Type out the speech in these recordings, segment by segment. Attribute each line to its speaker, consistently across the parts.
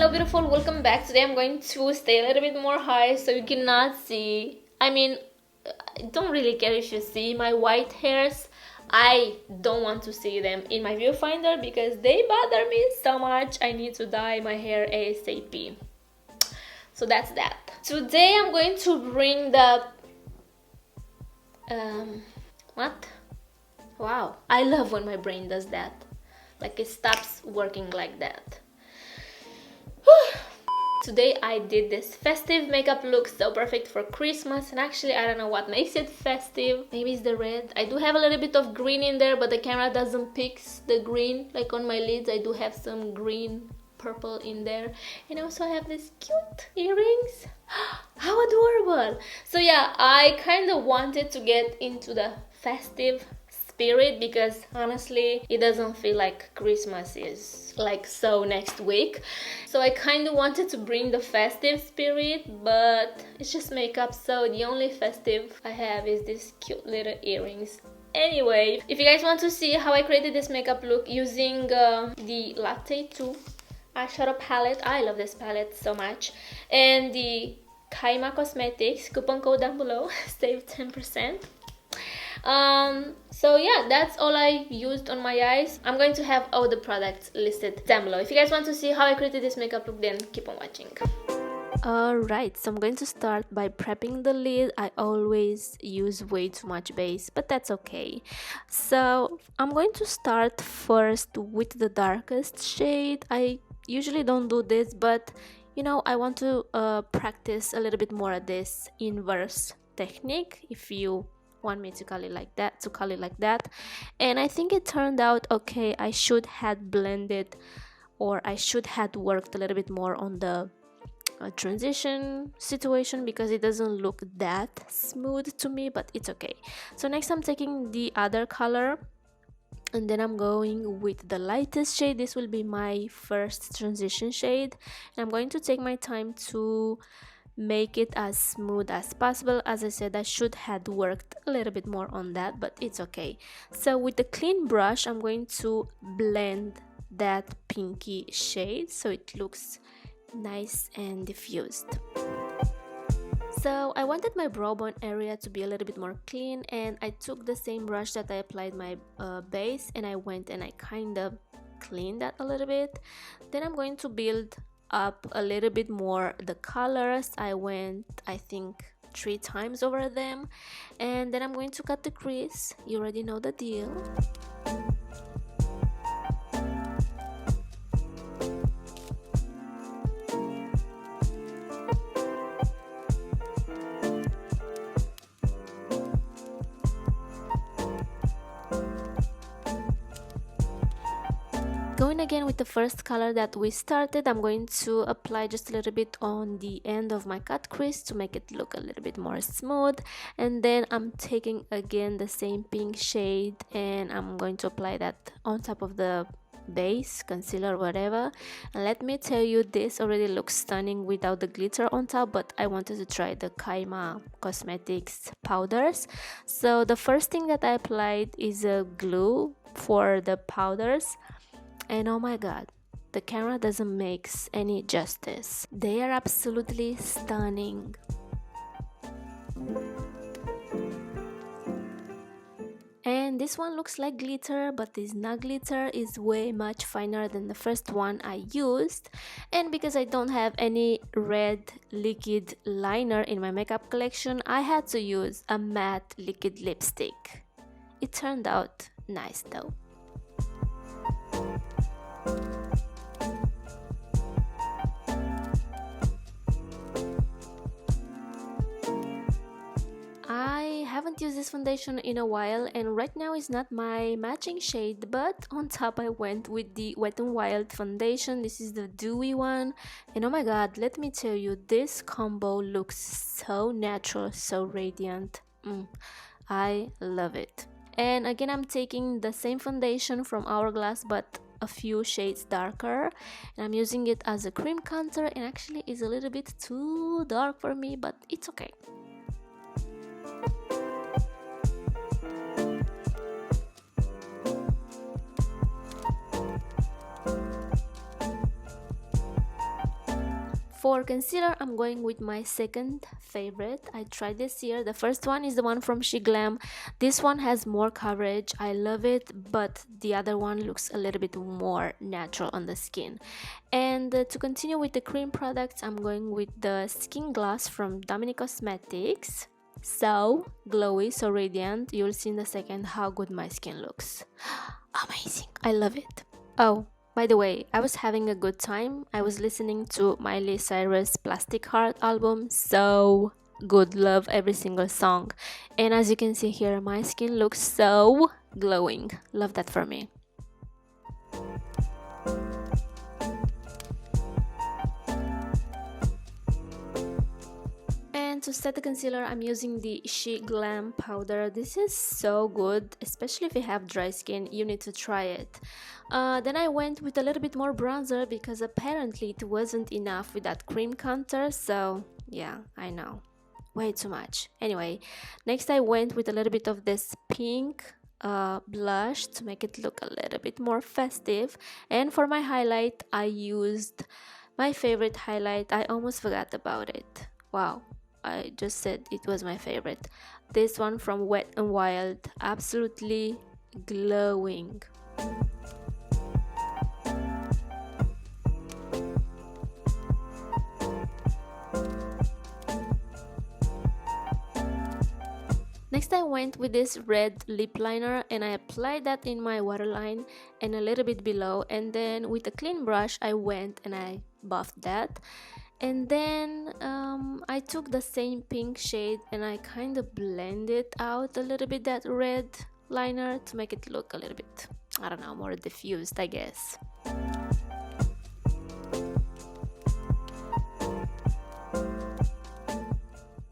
Speaker 1: Hello beautiful, welcome back. Today I'm going to stay a little bit more high so you cannot see. I don't really care if you see my white hairs. I don't want to see them in my viewfinder because they bother me so much. I need to dye my hair ASAP. So that's that. Today I'm going to bring the what? Wow, I love when my brain does that. Like it stops working like that. Today I did this festive makeup look, so perfect for Christmas, and actually I don't know what makes it festive. Maybe it's the red. I do have a little bit of green in there, but the camera doesn't pick the green. Like on my lids I do have some green purple in there, and also I have these cute earrings. How adorable! So yeah, I kind of wanted to get into the festive spirit because honestly it doesn't feel like Christmas is like so next week, so I kind of wanted to bring the festive spirit, but it's just makeup, so the only festive I have is these cute little earrings. Anyway, if you guys want to see how I created this makeup look using the Latte 2 eyeshadow palette, I love this palette so much, and the Kaima Cosmetics coupon code down below, save 10%. So yeah, that's all I used on my eyes. I'm going to have all the products listed down below. If you guys want to see how I created this makeup look, then keep on watching. Alright, so I'm going to start by prepping the lid. I always use way too much base, but that's okay. So I'm going to start first with the darkest shade. I usually don't do this, but you know, I want to practice a little bit more of this inverse technique, if you want me to call it like that, and I think it turned out okay. I should have blended, or I should have worked a little bit more on the transition situation because it doesn't look that smooth to me, but it's okay. So next I'm taking the other color, and then I'm going with the lightest shade. This will be my first transition shade, and I'm going to take my time to make it as smooth as possible. As I said, I should have worked a little bit more on that, but it's okay. So with the clean brush I'm going to blend that pinky shade so it looks nice and diffused. So I wanted my brow bone area to be a little bit more clean, and I took the same brush that I applied my base, and I went and I kind of cleaned that a little bit. Then I'm going to build up a little bit more the colors. I went, I think, 3 times over them, and then I'm going to cut the crease. You already know the deal. Going again with the first color that we started, I'm going to apply just a little bit on the end of my cut crease to make it look a little bit more smooth, and then I'm taking again the same pink shade and I'm going to apply that on top of the base, concealer, whatever. And let me tell you, this already looks stunning without the glitter on top, but I wanted to try the Kaima Cosmetics powders. So the first thing that I applied is a glue for the powders, and oh my god, the camera doesn't make any justice. They are absolutely stunning. And this one looks like glitter, but it's not glitter. It's way much finer than the first one I used. And because I don't have any red liquid liner in my makeup collection, I had to use a matte liquid lipstick. It turned out nice though. I haven't used this foundation in a while, and right now it's not my matching shade, but on top I went with the Wet n Wild foundation. This is the Dewy one, and oh my god, let me tell you, this combo looks so natural, so radiant. I love it. And again, I'm taking the same foundation from Hourglass, but a few shades darker, and I'm using it as a cream contour, and actually it's a little bit too dark for me, but it's okay. For concealer, I'm going with my second favorite. I tried this year. The first one is the one from Sheglam. This one has more coverage. I love it, but the other one looks a little bit more natural on the skin. And to continue with the cream products, I'm going with the Skin Gloss from Dominique Cosmetics. So glowy, so radiant. You'll see in a second how good my skin looks. Amazing. I love it. Oh, by the way, I was having a good time. I was listening to Miley Cyrus' Plastic Heart album. So good. Love every single song. And as you can see here, my skin looks so glowing. Love that for me. And to set the concealer, I'm using the Sheglam powder. This is so good, especially if you have dry skin. You need to try it. Then I went with a little bit more bronzer because apparently it wasn't enough with that cream contour. So yeah, I know, way too much. Anyway, next I went with a little bit of this pink blush to make it look a little bit more festive. And for my highlight, I used my favorite highlight. I almost forgot about it. Wow, I just said it was my favorite. This one from Wet n Wild, absolutely glowing. Next I went with this red lip liner and I applied that in my waterline and a little bit below, and then with a clean brush I went and I buffed that. And then I took the same pink shade and I kind of blended out a little bit that red liner to make it look a little bit, I don't know, more diffused, I guess.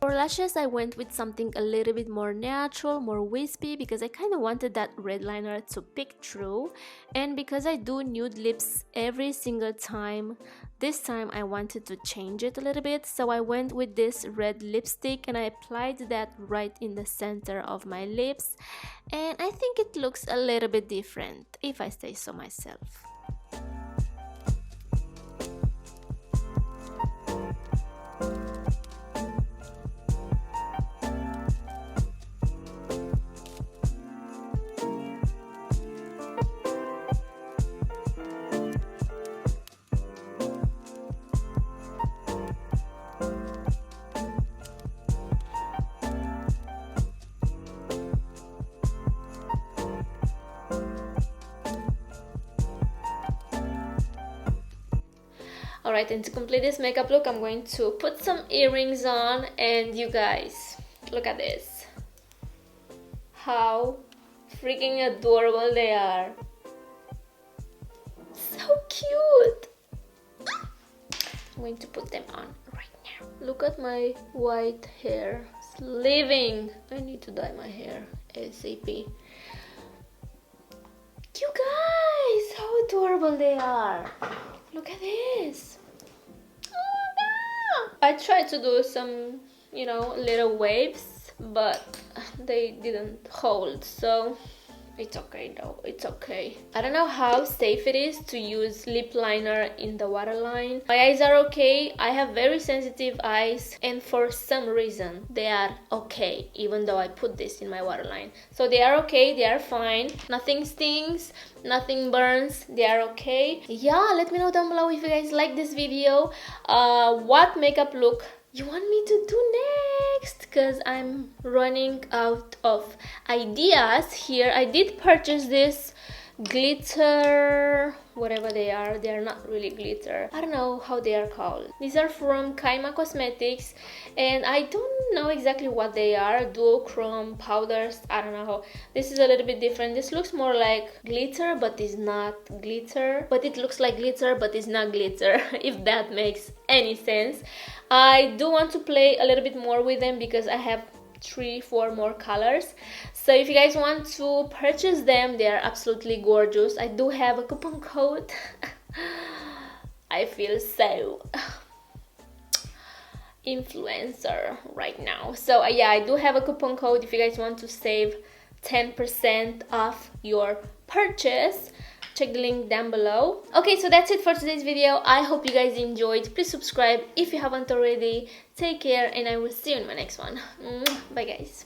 Speaker 1: For lashes, I went with something a little bit more natural, more wispy, because I kind of wanted that red liner to pick through. And because I do nude lips every single time, this time I wanted to change it a little bit. So I went with this red lipstick and I applied that right in the center of my lips. And I think it looks a little bit different, if I say so myself. Alright, and to complete this makeup look, I'm going to put some earrings on, and you guys, look at this. How freaking adorable they are. So cute. I'm going to put them on right now. Look at my white hair. It's living. I need to dye my hair ASAP. You guys, how adorable they are. Look at this. Oh my god. I tried to do some, you know, little waves, but they didn't hold, so it's okay though, it's okay. I don't know how safe it is to use lip liner in the waterline. My eyes are okay. I have very sensitive eyes, and for some reason they are okay, even though I put this in my waterline. So they are okay, they are fine. Nothing stings, nothing burns, they are okay. Yeah, let me know down below if you guys like this video. What makeup look you want me to do next, because I'm running out of ideas here. I did purchase this glitter, whatever they are not really glitter, I don't know how they are called. These are from Kaima Cosmetics, and I don't know exactly what they are. Duochrome powders, I don't know. This is a little bit different. This looks more like glitter, but it's not glitter, but it looks like glitter, but it's not glitter, if that makes any sense. I do want to play a little bit more with them because I have 3-4 more colors. So if you guys want to purchase them, they are absolutely gorgeous. I do have a coupon code. I feel so influencer right now. So yeah, I do have a coupon code if you guys want to save 10% off your purchase. check the link down below. Okay, so that's it for today's video. I hope you guys enjoyed. Please subscribe if you haven't already. Take care, and I will see you in my next one. Bye guys.